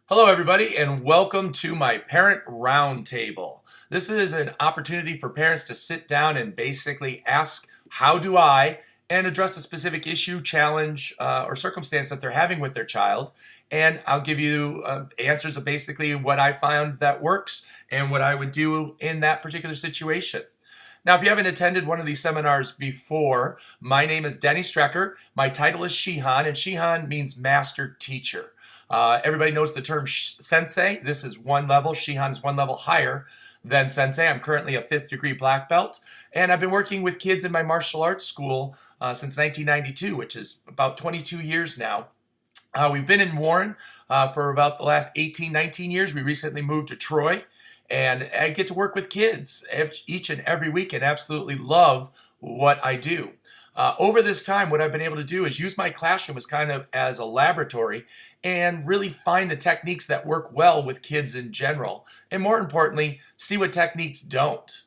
Hello, everybody, and welcome to my Parent Roundtable. This is an opportunity for parents to sit down and basically ask, how do I, and address a specific issue, challenge, or circumstance that they're having with their child. And I'll give you answers of basically what I found that works and what I would do in that particular situation. Now, if you haven't attended one of these seminars before, my name is Denny Strecker. My title is Shihan, and Shihan means master teacher. Everybody knows the term sensei. This is one level. Shihan is one level higher than sensei. I'm currently a 5th degree black belt, and I've been working with kids in my martial arts school since 1992, which is about 22 years now. We've been in Warren for about the last 18, 19 years. We recently moved to Troy, and I get to work with kids each and every week and absolutely love what I do. Over this time, what I've been able to do is use my classroom as kind of as a laboratory and really find the techniques that work well with kids in general. And more importantly, see what techniques don't.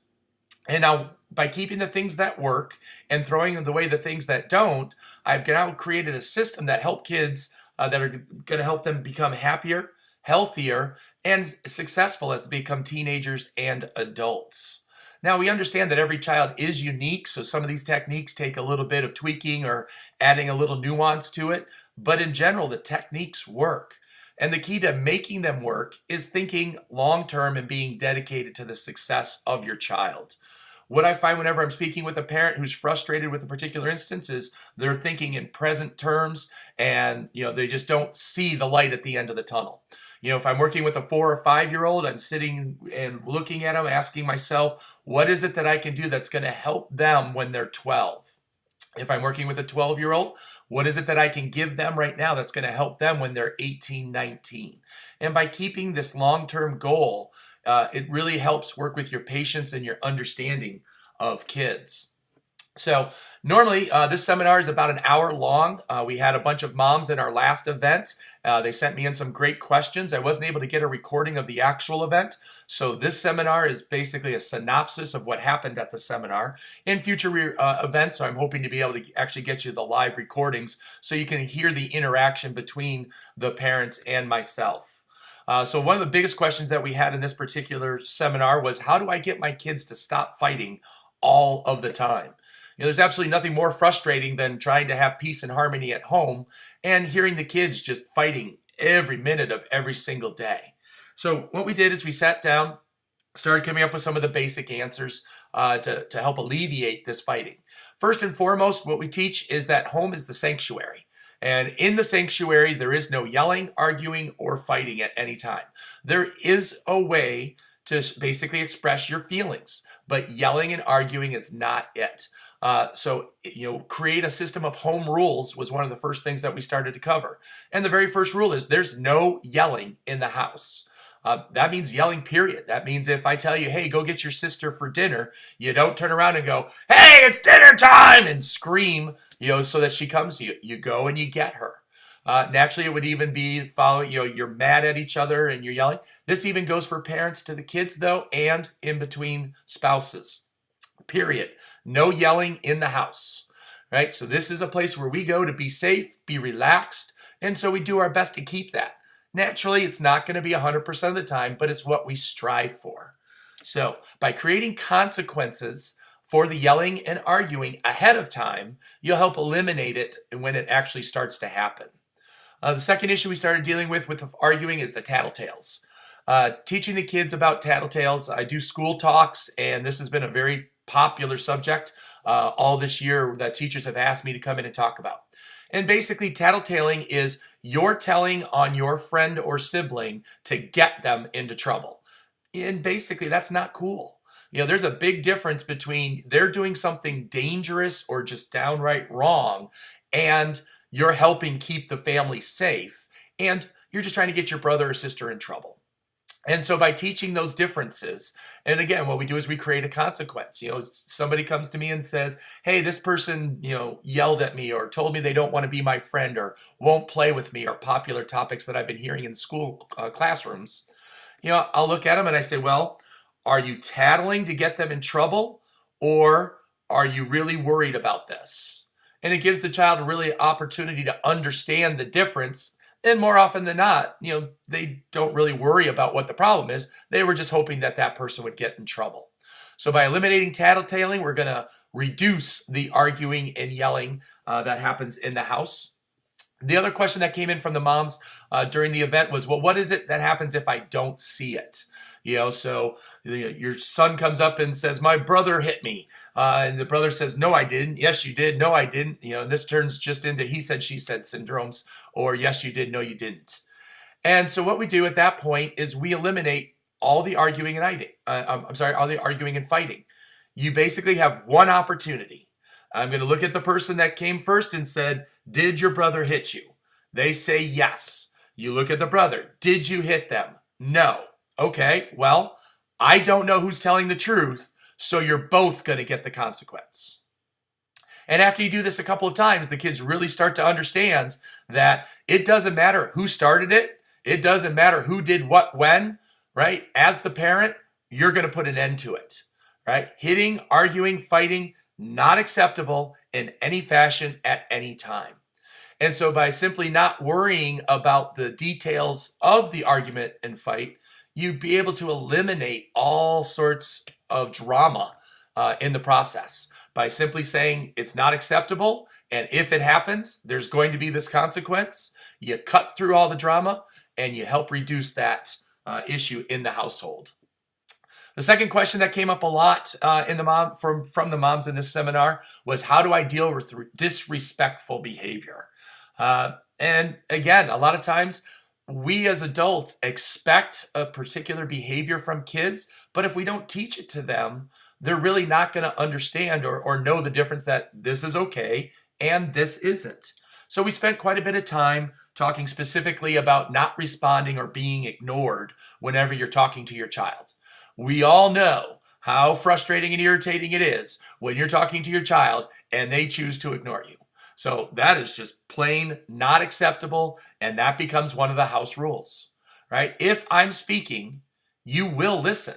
And now, by keeping the things that work and throwing away the things that don't, I've now created a system that help kids that are going to help them become happier, healthier, and successful as they become teenagers and adults. Now, we understand that every child is unique, so some of these techniques take a little bit of tweaking or adding a little nuance to it, but in general, the techniques work. And the key to making them work is thinking long-term and being dedicated to the success of your child. What I find whenever I'm speaking with a parent who's frustrated with a particular instance is they're thinking in present terms and they just don't see the light at the end of the tunnel. If I'm working with a 4 or 5-year-old, I'm sitting and looking at them, asking myself, what is it that I can do that's going to help them when they're 12? If I'm working with a 12-year-old, what is it that I can give them right now that's going to help them when they're 18, 19? And by keeping this long-term goal, it really helps work with your patience and your understanding of kids. So normally this seminar is about an hour long. We had a bunch of moms in our last event. They sent me in some great questions. I wasn't able to get a recording of the actual event. So this seminar is basically a synopsis of what happened at the seminar. In future events, so I'm hoping to be able to actually get you the live recordings so you can hear the interaction between the parents and myself. So one of the biggest questions that we had in this particular seminar was, how do I get my kids to stop fighting all of the time? There's absolutely nothing more frustrating than trying to have peace and harmony at home and hearing the kids just fighting every minute of every single day. So what we did is we sat down, started coming up with some of the basic answers to help alleviate this fighting. First and foremost, what we teach is that home is the sanctuary. And in the sanctuary, there is no yelling, arguing, or fighting at any time. There is a way to basically express your feelings, but yelling and arguing is not it. Create a system of home rules was one of the first things that we started to cover. And the very first rule is there's no yelling in the house. That means yelling, period. That means if I tell you, hey, go get your sister for dinner, you don't turn around and go, hey, it's dinner time, and scream, so that she comes to you. You go and you get her. Naturally, it would even be following, you're mad at each other and you're yelling. This even goes for parents to the kids, though, and in between spouses. Period. No yelling in the house, right? So this is a place where we go to be safe, be relaxed, and so we do our best to keep that. Naturally, it's not going to be 100% of the time, but it's what we strive for. So by creating consequences for the yelling and arguing ahead of time, you'll help eliminate it when it actually starts to happen. The second issue we started dealing with arguing is the tattletales. Teaching the kids about tattletales. I do school talks, and this has been a very popular subject all this year that teachers have asked me to come in and talk about. And basically, tattletaling is you're telling on your friend or sibling to get them into trouble. And basically, that's not cool. There's a big difference between they're doing something dangerous or just downright wrong, and you're helping keep the family safe, and you're just trying to get your brother or sister in trouble. And so by teaching those differences, and again, what we do is we create a consequence. Somebody comes to me and says, hey, this person, yelled at me or told me they don't want to be my friend or won't play with me, or popular topics that I've been hearing in school classrooms. I'll look at them and I say, well, are you tattling to get them in trouble, or are you really worried about this? And it gives the child really an opportunity to understand the difference And more often than not, they don't really worry about what the problem is. They were just hoping that that person would get in trouble. So by eliminating tattletaling, we're going to reduce the arguing and yelling that happens in the house. The other question that came in from the moms during the event was, well, what is it that happens if I don't see it? So your son comes up and says, my brother hit me. And the brother says, no, I didn't. Yes, you did. No, I didn't. And this turns just into he said, she said syndromes, or yes, you did. No, you didn't. And so what we do at that point is we eliminate all the arguing and all the arguing and fighting. You basically have one opportunity. I'm going to look at the person that came first and said, did your brother hit you? They say yes. You look at the brother. Did you hit them? No. Okay, well, I don't know who's telling the truth, so you're both going to get the consequence. And after you do this a couple of times, the kids really start to understand that it doesn't matter who started it. It doesn't matter who did what when, right? As the parent, you're going to put an end to it, right? Hitting, arguing, fighting, not acceptable in any fashion at any time. And so by simply not worrying about the details of the argument and fight, you'd be able to eliminate all sorts of drama in the process by simply saying it's not acceptable. And if it happens, there's going to be this consequence. You cut through all the drama and you help reduce that issue in the household. The second question that came up a lot from the moms in this seminar was, how do I deal with disrespectful behavior? And again, a lot of times we as adults expect a particular behavior from kids, but if we don't teach it to them, they're really not going to understand or know the difference that this is okay and this isn't. So we spent quite a bit of time talking specifically about not responding or being ignored whenever you're talking to your child. We all know how frustrating and irritating it is when you're talking to your child and they choose to ignore you. So that is just plain not acceptable, and that becomes one of the house rules, right? If I'm speaking, you will listen,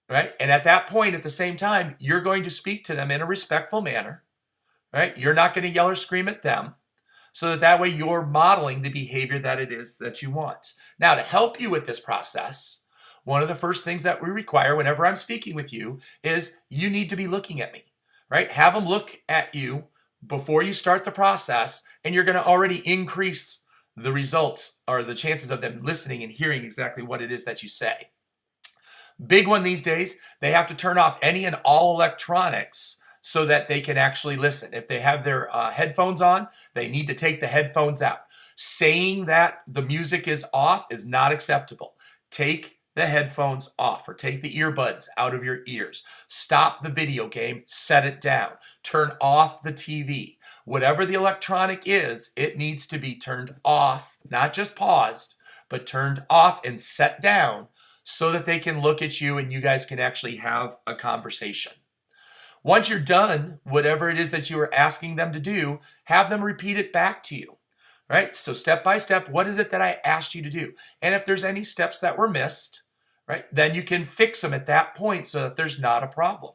right? And at that point, at the same time, you're going to speak to them in a respectful manner, right? You're not going to yell or scream at them, so that way you're modeling the behavior that it is that you want. Now, to help you with this process, one of the first things that we require whenever I'm speaking with you is you need to be looking at me, right? Have them look at you before you start the process, and you're going to already increase the results or the chances of them listening and hearing exactly what it is that you say. Big one these days, they have to turn off any and all electronics so that they can actually listen. If they have their headphones on, they need to take the headphones out. Saying that the music is off is not acceptable. Take the headphones off, or take the earbuds out of your ears. Stop the video game, set it down. Turn off the TV. Whatever the electronic is, it needs to be turned off, not just paused, but turned off and set down so that they can look at you and you guys can actually have a conversation. Once you're done, whatever it is that you are asking them to do, have them repeat it back to you. Right? So step by step, what is it that I asked you to do? And if there's any steps that were missed, right, then you can fix them at that point so that there's not a problem.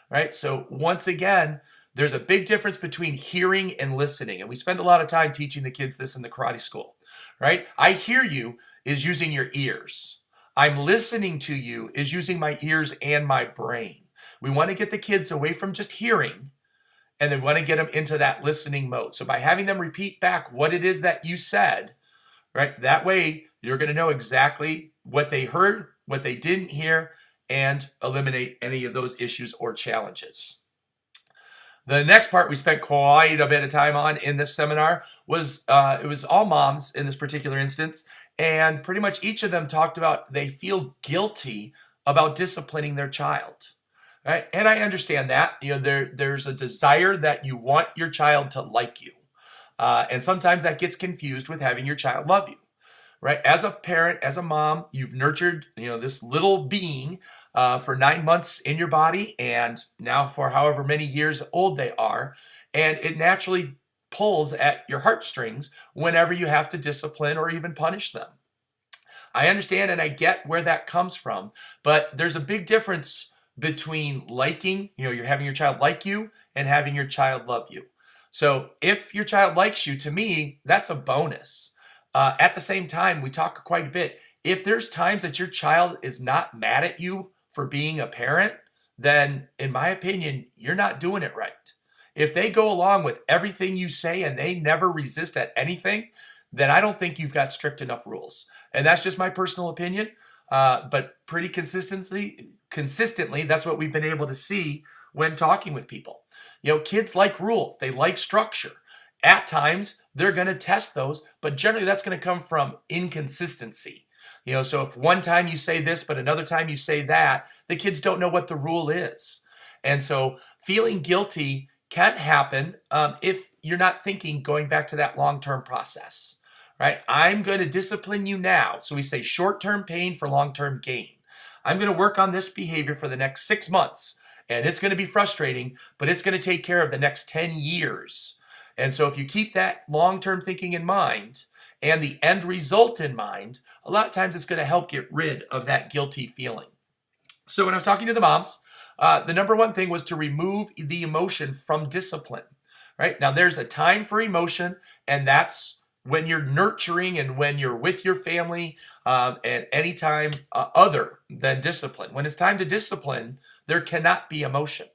Right? So once again, there's a big difference between hearing and listening. And we spend a lot of time teaching the kids this in the karate school. Right? I hear you is using your ears. I'm listening to you is using my ears and my brain. We want to get the kids away from just hearing, and they want to get them into that listening mode. So by having them repeat back what it is that you said, right, that way you're going to know exactly what they heard, what they didn't hear, and eliminate any of those issues or challenges. The next part we spent quite a bit of time on in this seminar was, it was all moms in this particular instance, and pretty much each of them talked about they feel guilty about disciplining their child. Right? And I understand that. There's a desire that you want your child to like you. And sometimes that gets confused with having your child love you. Right? As a parent, as a mom, you've nurtured, this little being for 9 months in your body, and now for however many years old they are. And it naturally pulls at your heartstrings whenever you have to discipline or even punish them. I understand and I get where that comes from, but there's a big difference between liking, you're having your child like you, and having your child love you. So if your child likes you, to me, that's a bonus. At the same time, we talk quite a bit. If there's times that your child is not mad at you for being a parent, then in my opinion, you're not doing it right. If they go along with everything you say and they never resist at anything, then I don't think you've got strict enough rules. And that's just my personal opinion. But pretty consistently, that's what we've been able to see when talking with people. Kids like rules. They like structure. At times, they're going to test those, but generally that's going to come from inconsistency. So if one time you say this, but another time you say that, the kids don't know what the rule is. And so feeling guilty can happen if you're not thinking going back to that long-term process, right? I'm going to discipline you now. So we say short-term pain for long-term gain. I'm going to work on this behavior for the next 6 months, and it's going to be frustrating, but it's going to take care of the next 10 years. And so if you keep that long-term thinking in mind and the end result in mind, a lot of times it's going to help get rid of that guilty feeling. So when I was talking to the moms, the number one thing was to remove the emotion from discipline, right? Now there's a time for emotion, and that's when you're nurturing and when you're with your family, and any time other than discipline. When it's time to discipline, there cannot be emotion.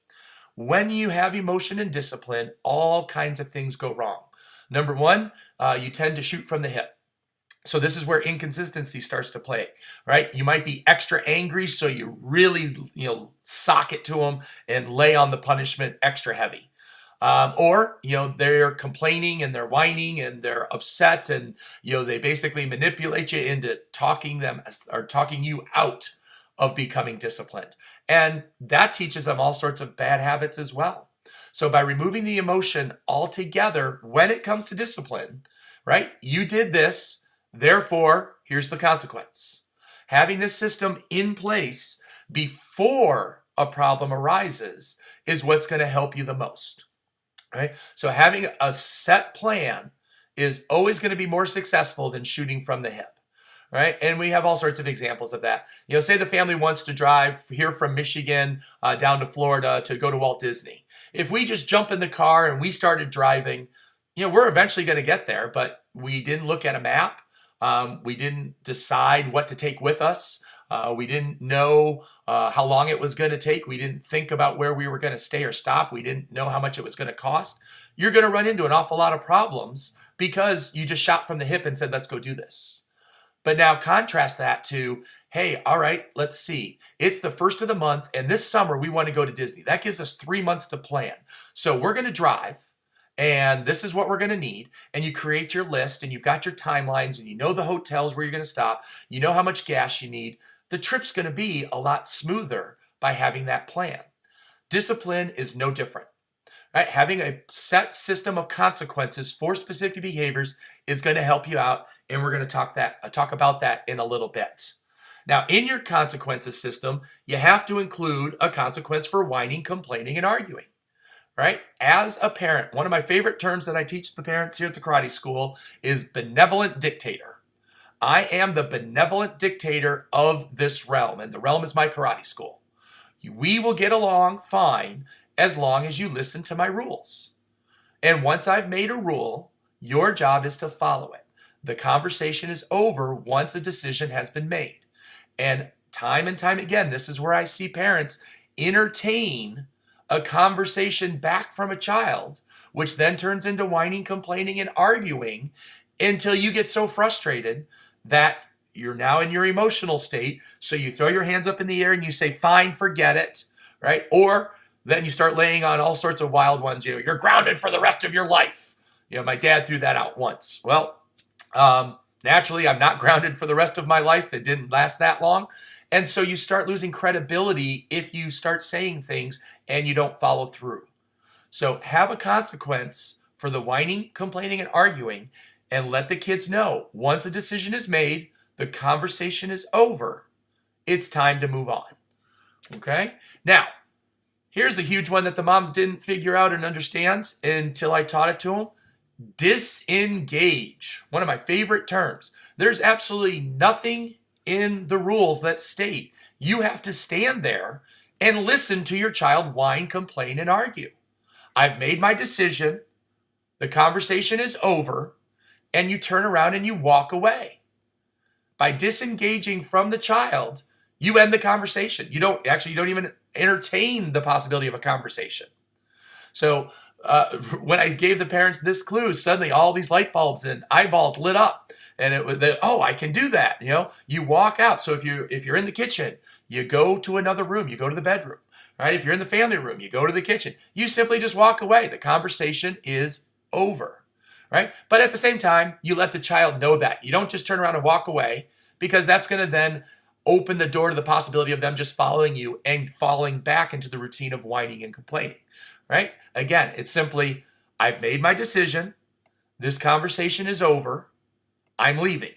When you have emotion and discipline, all kinds of things go wrong. Number one, you tend to shoot from the hip. So this is where inconsistency starts to play, right? You might be extra angry, so you really, sock it to them and lay on the punishment extra heavy. Or they're complaining and they're whining and they're upset, and, they basically manipulate you into talking you out of becoming disciplined. And that teaches them all sorts of bad habits as well. So by removing the emotion altogether, when it comes to discipline, right? You did this. Therefore, here's the consequence. Having this system in place before a problem arises is what's going to help you the most, right? So having a set plan is always going to be more successful than shooting from the hip, right? And we have all sorts of examples of that. Say the family wants to drive here from Michigan down to Florida to go to Walt Disney. If we just jump in the car and we started driving, we're eventually going to get there, but we didn't look at a map. We didn't decide what to take with us. We didn't know how long it was going to take. We didn't think about where we were going to stay or stop. We didn't know how much it was going to cost. You're going to run into an awful lot of problems because you just shot from the hip and said, let's go do this. But now contrast that to, hey, all right, let's see. It's the first of the month, and this summer we want to go to Disney. That gives us 3 months to plan. So we're going to drive. And this is what we're going to need. And you create your list, and you've got your timelines, and you know the hotels where you're going to stop. You know how much gas you need. The trip's going to be a lot smoother by having that plan. Discipline is no different, right? Having a set system of consequences for specific behaviors is going to help you out. And we're going to talk about that in a little bit. Now, in your consequences system, you have to include a consequence for whining, complaining, and arguing. Right? As a parent, one of my favorite terms that I teach the parents here at the karate school is benevolent dictator. I am the benevolent dictator of this realm, and the realm is my karate school. We will get along fine as long as you listen to my rules. And once I've made a rule, your job is to follow it. The conversation is over once a decision has been made. And time again, this is where I see parents entertain a conversation back from a child, which then turns into whining, complaining, and arguing until you get so frustrated that you're now in your emotional state. So you throw your hands up in the air and you say, fine, forget it, right? Or then you start laying on all sorts of wild ones. You're grounded for the rest of your life. My dad threw that out once. Well, naturally, I'm not grounded for the rest of my life. It didn't last that long. And so you start losing credibility if you start saying things and you don't follow through. So have a consequence for the whining, complaining, and arguing, and let the kids know once a decision is made, the conversation is over, it's time to move on. Okay? Now, here's the huge one that the moms didn't figure out and understand until I taught it to them. Disengage. One of my favorite terms. There's absolutely nothing in the rules that state you have to stand there and listen to your child whine, complain, and argue. I've made my decision. The conversation is over. and you turn around and you walk away. By disengaging from the child, you end the conversation. You don't even entertain the possibility of a conversation. So when I gave the parents this clue, suddenly all these light bulbs and eyeballs lit up, and it was, I can do that. You walk out. So if you're in the kitchen, you go to another room. You go to the bedroom. Right? If you're in the family room, you go to the kitchen. You simply just walk away. The conversation is over. Right? But at the same time, you let the child know that. You don't just turn around and walk away, because that's going to then open the door to the possibility of them just following you and falling back into the routine of whining and complaining. Right? Again, it's simply, I've made my decision. This conversation is over. I'm leaving.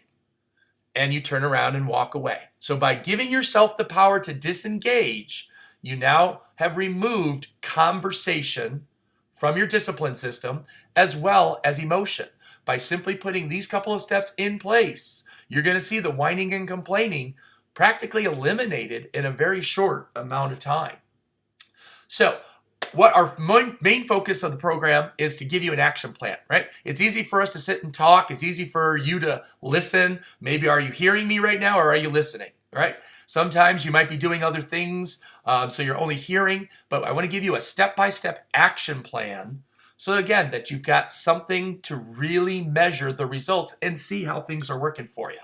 And you turn around and walk away. So by giving yourself the power to disengage, you now have removed conversation from your discipline system as well as emotion. By simply putting these couple of steps in place, you're going to see the whining and complaining practically eliminated in a very short amount of time. So what our main focus of the program is to give you an action plan, right? It's easy for us to sit and talk. It's easy for you to listen. Maybe are you hearing me right now, or are you listening, right? Sometimes you might be doing other things, so you're only hearing, but I want to give you a step-by-step action plan so again, that you've got something to really measure the results and see how things are working for you.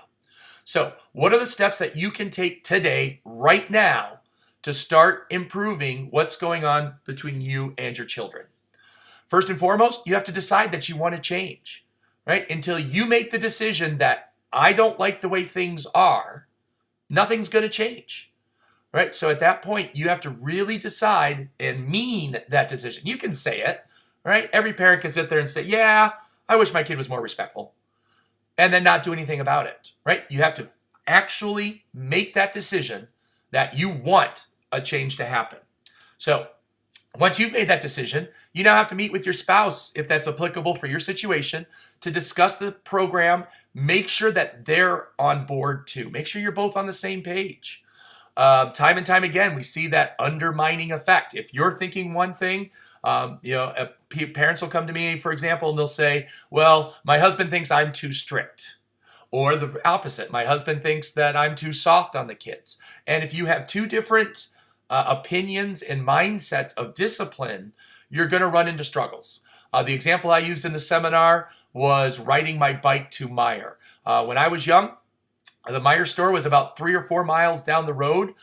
So what are the steps that you can take today, right now, to start improving what's going on between you and your children? First and foremost, you have to decide that you want to change, right? Until you make the decision that I don't like the way things are, nothing's going to change, right? So at that point, you have to really decide and mean that decision. You can say it, right? Every parent can sit there and say, yeah, I wish my kid was more respectful, and then not do anything about it, right? You have to actually make that decision that you want a change to happen. So once you've made that decision, you now have to meet with your spouse, if that's applicable for your situation, to discuss the program. Make sure that they're on board too. Make sure you're both on the same page. Time and time again, we see that undermining effect. If you're thinking one thing, parents will come to me, for example, and they'll say, well, my husband thinks I'm too strict. Or the opposite, my husband thinks that I'm too soft on the kids. And if you have two different opinions and mindsets of discipline, you're going to run into struggles. The example I used in the seminar was riding my bike to Meijer. When I was young, the Meijer store was about 3 or 4 miles down the road.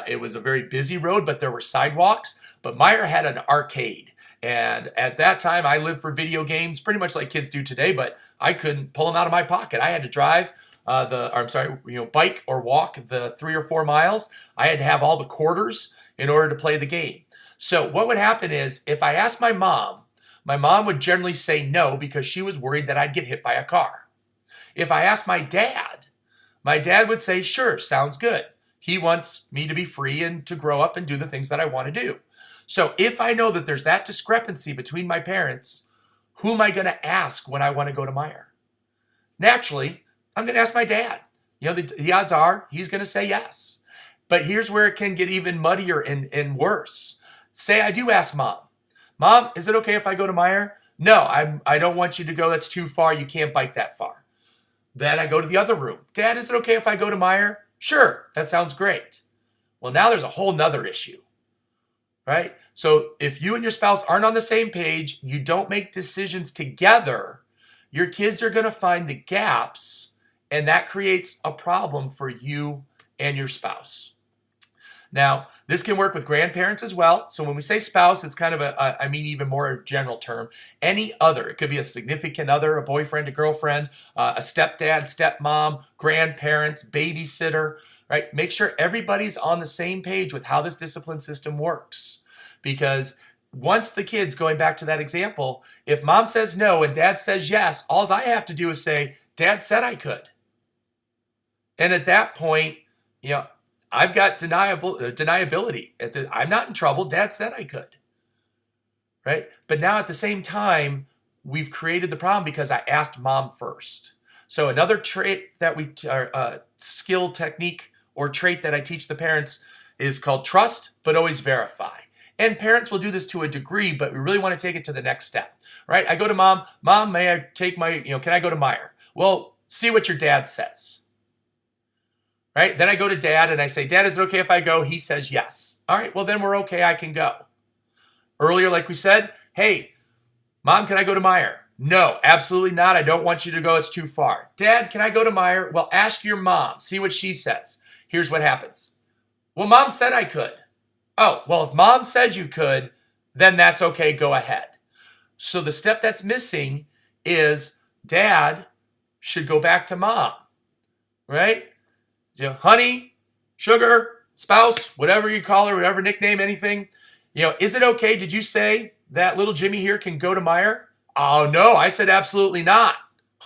It was a very busy road, but there were sidewalks. But Meijer had an arcade. And at that time, I lived for video games, pretty much like kids do today, but I couldn't pull them out of my pocket. I had to drive bike or walk the 3 or 4 miles. I had to have all the quarters in order to play the game. So what would happen is, if I asked my mom would generally say no, because she was worried that I'd get hit by a car. If I asked my dad would say, sure, sounds good. He wants me to be free and to grow up and do the things that I want to do. So if I know that there's that discrepancy between my parents, who am I going to ask when I want to go to Meijer? Naturally, I'm going to ask my dad. The odds are he's going to say yes. But here's where it can get even muddier and worse. Say I do ask mom. Mom, is it okay if I go to Meijer? No, I don't want you to go. That's too far. You can't bike that far. Then I go to the other room. Dad, is it okay if I go to Meijer? Sure, that sounds great. Well, now there's a whole nother issue. Right? So if you and your spouse aren't on the same page, you don't make decisions together, your kids are going to find the gaps, and that creates a problem for you and your spouse. Now, this can work with grandparents as well. So when we say spouse, it's kind of even more general term. Any other, it could be a significant other, a boyfriend, a girlfriend, a stepdad, stepmom, grandparents, babysitter, right? Make sure everybody's on the same page with how this discipline system works. Because once the kids, going back to that example, if mom says no and dad says yes, all I have to do is say, Dad said I could. And at that point, I've got deniability. I'm not in trouble. Dad said I could. Right? But now at the same time, we've created the problem because I asked mom first. So another trait that skill, technique, or trait that I teach the parents is called trust, but always verify. And parents will do this to a degree, but we really want to take it to the next step, right? I go to mom, Mom, may I take my, can I go to Meijer? Well, see what your dad says, right? Then I go to dad and I say, Dad, is it okay if I go? He says yes. All right, well, then we're okay. I can go. Earlier, like we said, hey, Mom, can I go to Meijer? No, absolutely not. I don't want you to go. It's too far. Dad, can I go to Meijer? Well, ask your mom. See what she says. Here's what happens. Well, Mom said I could. Oh, well, if Mom said you could, then that's okay. Go ahead. So the step that's missing is Dad should go back to Mom, right? Honey, sugar, spouse, whatever you call her, whatever nickname, anything. Is it okay? Did you say that little Jimmy here can go to Meijer? Oh, no, I said absolutely not.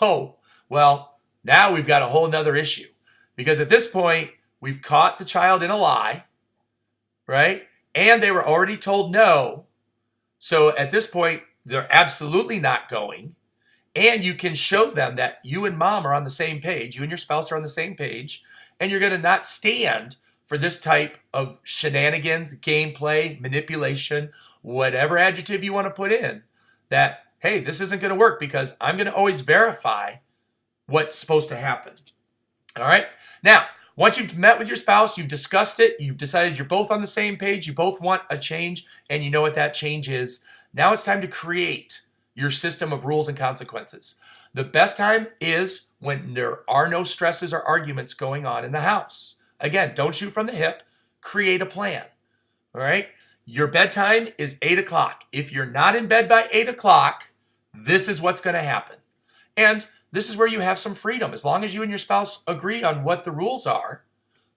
Oh, well, now we've got a whole nother issue because at this point, we've caught the child in a lie, right? And they were already told no. So at this point, they're absolutely not going. And you can show them that you and Mom are on the same page. You and your spouse are on the same page. And you're going to not stand for this type of shenanigans, gameplay, manipulation, whatever adjective you want to put in, that, hey, this isn't going to work because I'm going to always verify what's supposed to happen. All right? Now, once you've met with your spouse, you've discussed it, you've decided you're both on the same page, you both want a change, and you know what that change is, now it's time to create your system of rules and consequences. The best time is when there are no stresses or arguments going on in the house. Again, don't shoot from the hip. Create a plan. All right? Your bedtime is 8 o'clock. If you're not in bed by 8 o'clock, this is what's going to happen. And this is where you have some freedom. As long as you and your spouse agree on what the rules are,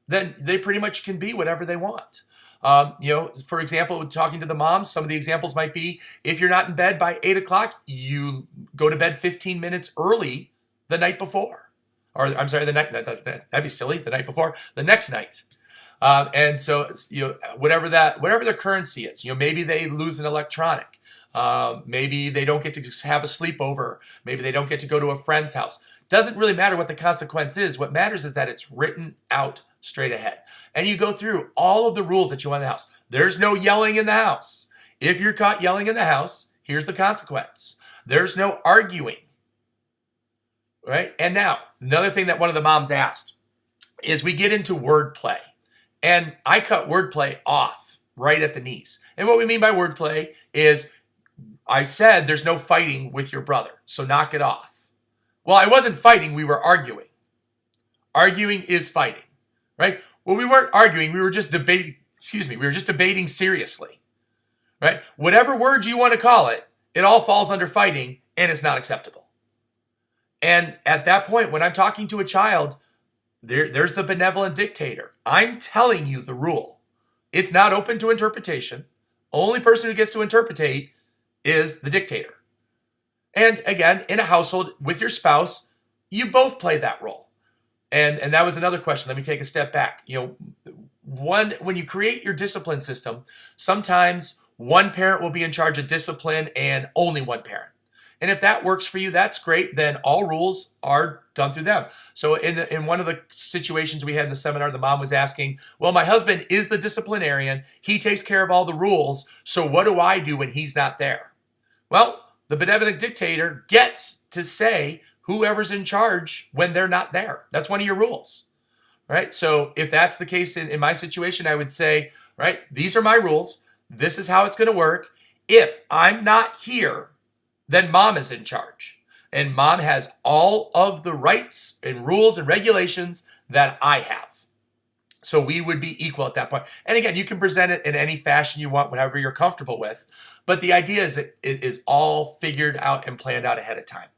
then they pretty much can be whatever they want. For example, talking to the moms, some of the examples might be if you're not in bed by 8 o'clock, you go to bed 15 minutes early the night before. Or I'm sorry, that'd be silly, the night before, the next night. And so, whatever the currency is, maybe they lose an electronic. Maybe they don't get to have a sleepover. Maybe they don't get to go to a friend's house. Doesn't really matter what the consequence is. What matters is that it's written out straight ahead. And you go through all of the rules that you want in the house. There's no yelling in the house. If you're caught yelling in the house, here's the consequence. There's no arguing. Right? And now, another thing that one of the moms asked is we get into wordplay. And I cut wordplay off right at the knees. And what we mean by wordplay is I said there's no fighting with your brother, so knock it off. Well, I wasn't fighting, we were arguing. Arguing is fighting, right? Well, we weren't arguing, we were just debating seriously, right? Whatever word you want to call it, it all falls under fighting and it's not acceptable. And at that point, when I'm talking to a child, there's the benevolent dictator. I'm telling you the rule. It's not open to interpretation. Only person who gets to interpretate is the dictator. And again, in a household with your spouse, you both play that role. And that was another question. Let me take a step back. When you create your discipline system, sometimes one parent will be in charge of discipline and only one parent. And if that works for you, that's great. Then all rules are done through them. So in one of the situations we had in the seminar, the mom was asking, well, my husband is the disciplinarian. He takes care of all the rules. So what do I do when he's not there? Well, the benevolent dictator gets to say whoever's in charge when they're not there. That's one of your rules, right? So if that's the case in my situation, I would say, right, these are my rules. This is how it's going to work. If I'm not here, then mom is in charge. And mom has all of the rights and rules and regulations that I have. So we would be equal at that point. And again, you can present it in any fashion you want, whatever you're comfortable with. But the idea is that it is all figured out and planned out ahead of time.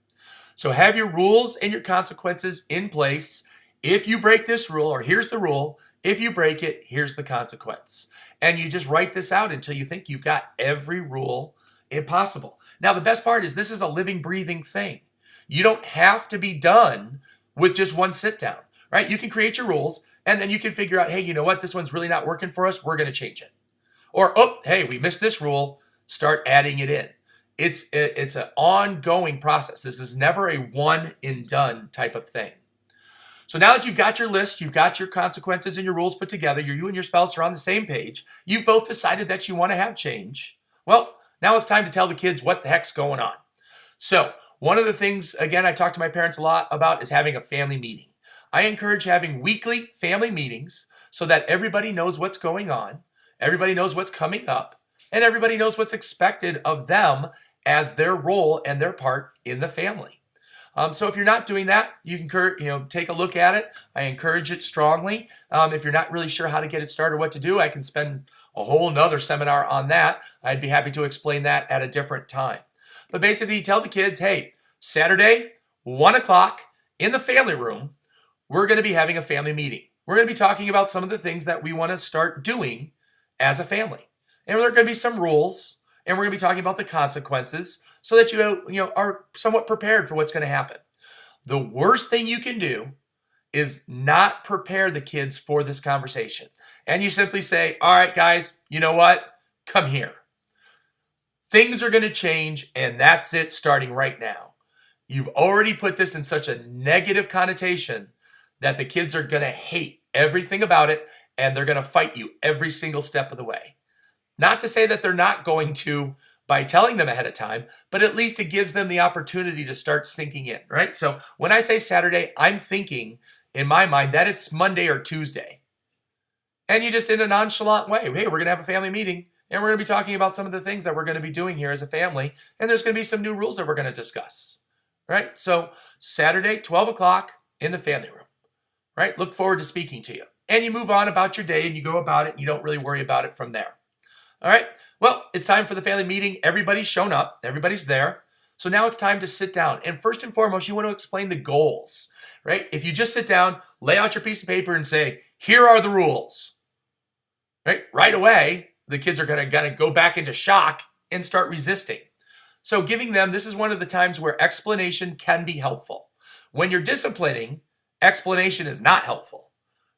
So have your rules and your consequences in place. If you break this rule, or here's the rule, if you break it, here's the consequence. And you just write this out until you think you've got every rule possible. Now, the best part is this is a living, breathing thing. You don't have to be done with just one sit down, right? You can create your rules and then you can figure out, hey, you know what? This one's really not working for us. We're going to change it. Or, oh, hey, we missed this rule. Start adding it in. It's an ongoing process. This is never a one and done type of thing. So now that you've got your list, you've got your consequences and your rules put together, you and your spouse are on the same page, you've both decided that you want to have change. Well, now it's time to tell the kids what the heck's going on. So one of the things, again, I talk to my parents a lot about is having a family meeting. I encourage having weekly family meetings so that everybody knows what's going on, everybody knows what's coming up, and everybody knows what's expected of them as their role and their part in the family. So if you're not doing that, you can take a look at it. I encourage it strongly. If you're not really sure how to get it started or what to do, I can spend a whole nother seminar on that. I'd be happy to explain that at a different time. But basically, you tell the kids, hey, Saturday, 1 o'clock in the family room, we're going to be having a family meeting. We're going to be talking about some of the things that we want to start doing as a family. And there are going to be some rules, and we're going to be talking about the consequences so that you are somewhat prepared for what's going to happen. The worst thing you can do is not prepare the kids for this conversation. And you simply say, all right, guys, you know what? Come here. Things are going to change, and that's it starting right now. You've already put this in such a negative connotation that the kids are going to hate everything about it, and they're going to fight you every single step of the way. Not to say that they're not going to by telling them ahead of time, but at least it gives them the opportunity to start sinking in, right? So when I say Saturday, I'm thinking in my mind that it's Monday or Tuesday. And you just in a nonchalant way, hey, we're going to have a family meeting, and we're going to be talking about some of the things that we're going to be doing here as a family, and there's going to be some new rules that we're going to discuss, right? So Saturday, 12 o'clock in the family room, right? Look forward to speaking to you. And you move on about your day, and you go about it, and you don't really worry about it from there. All right, well, it's time for the family meeting. Everybody's shown up. Everybody's there. So now it's time to sit down. And first and foremost, you want to explain the goals, right? If you just sit down, lay out your piece of paper and say, here are the rules, right away, the kids are going to go back into shock and start resisting. So giving them, this is one of the times where explanation can be helpful. When you're disciplining, explanation is not helpful,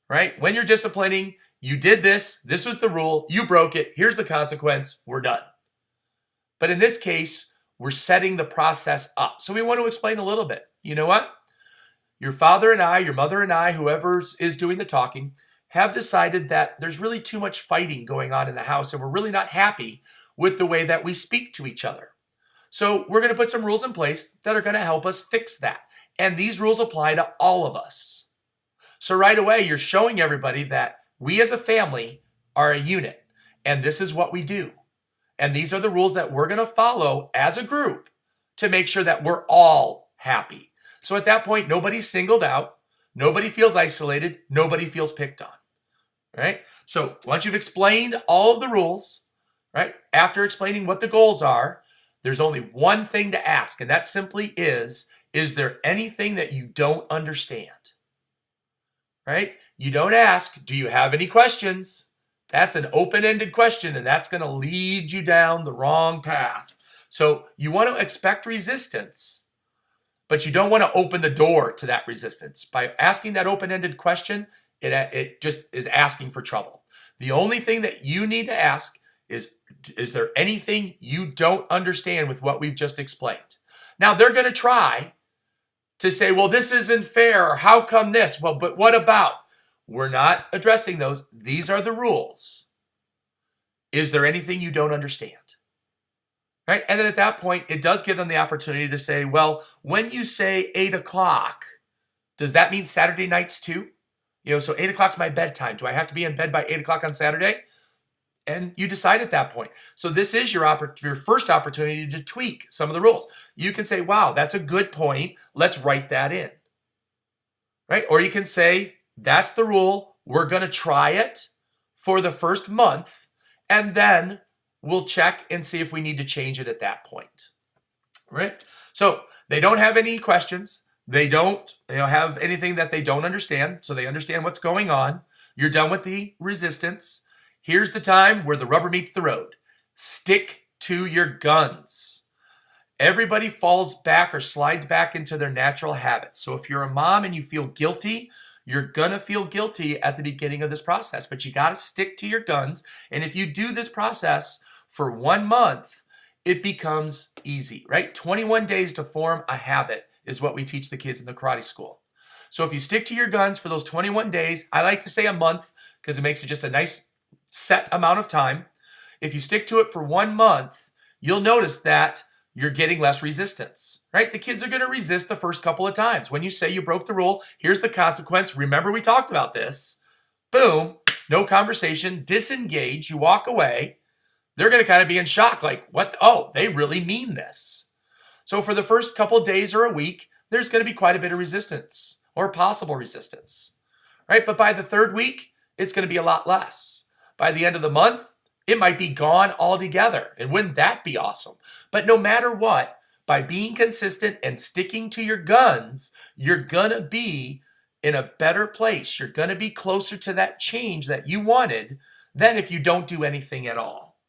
right? When you're disciplining, you did this was the rule, you broke it, here's the consequence, we're done. But in this case, we're setting the process up. So we want to explain a little bit. You know what? Your father and I, your mother and I, whoever is doing the talking, have decided that there's really too much fighting going on in the house, and we're really not happy with the way that we speak to each other. So we're going to put some rules in place that are going to help us fix that. And these rules apply to all of us. So right away, you're showing everybody that we as a family are a unit, and this is what we do. And these are the rules that we're going to follow as a group to make sure that we're all happy. So at that point, nobody's singled out, nobody feels isolated, nobody feels picked on, right? So once you've explained all of the rules, right, after explaining what the goals are, there's only one thing to ask, and that simply is there anything that you don't understand? Right? You don't ask, do you have any questions? That's an open-ended question, and that's going to lead you down the wrong path. So you want to expect resistance, but you don't want to open the door to that resistance. By asking that open-ended question, it just is asking for trouble. The only thing that you need to ask is there anything you don't understand with what we've just explained? Now, they're going to try to say, well, this isn't fair, or how come this? Well, but what about? We're not addressing those. These are the rules. Is there anything you don't understand? Right? And then at that point, it does give them the opportunity to say, well, when you say 8 o'clock, does that mean Saturday nights too? So 8 o'clock's my bedtime. Do I have to be in bed by 8 o'clock on Saturday? And you decide at that point. So this is your first opportunity to tweak some of the rules. You can say, wow, that's a good point. Let's write that in. Right? Or you can say, that's the rule. We're going to try it for the first month, and then we'll check and see if we need to change it at that point. Right? So they don't have any questions. They don't have anything that they don't understand, so they understand what's going on. You're done with the resistance. Here's the time where the rubber meets the road. Stick to your guns. Everybody falls back or slides back into their natural habits. So if you're a mom and you feel guilty, you're going to feel guilty at the beginning of this process, but you got to stick to your guns. And if you do this process for 1 month, it becomes easy, right? 21 days to form a habit is what we teach the kids in the karate school. So if you stick to your guns for those 21 days, I like to say a month because it makes it just a nice set amount of time. If you stick to it for 1 month, you'll notice that you're getting less resistance, right? The kids are going to resist the first couple of times. When you say you broke the rule, here's the consequence. Remember, we talked about this. Boom, no conversation, disengage, you walk away. They're going to kind of be in shock, like, what? Oh, they really mean this. So for the first couple days or a week, there's going to be quite a bit of resistance or possible resistance, right? But by the third week, it's going to be a lot less. By the end of the month, it might be gone altogether. And wouldn't that be awesome? But no matter what, by being consistent and sticking to your guns, you're going to be in a better place. You're going to be closer to that change that you wanted than if you don't do anything at all.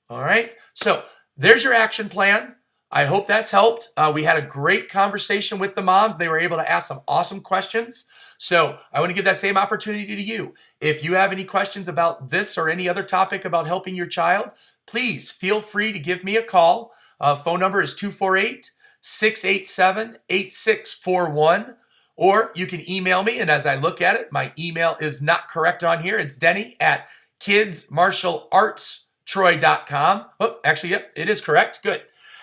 All right? So there's your action plan. I hope that's helped. We had a great conversation with the moms. They were able to ask some awesome questions. So I want to give that same opportunity to you. If you have any questions about this or any other topic about helping your child, please feel free to give me a call. Phone number is 248-687-8641. Or you can email me, and as I look at it, my email is not correct on here. It's denny@kidsmartialartstroy.com. Oh, actually, yep, it is correct. Good.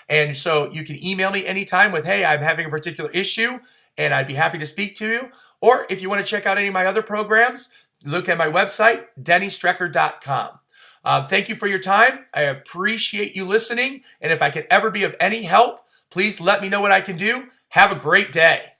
And so you can email me anytime with, hey, I'm having a particular issue, and I'd be happy to speak to you. Or if you want to check out any of my other programs, look at my website, dennystrecker.com. Thank you for your time. I appreciate you listening. And if I could ever be of any help, please let me know what I can do. Have a great day.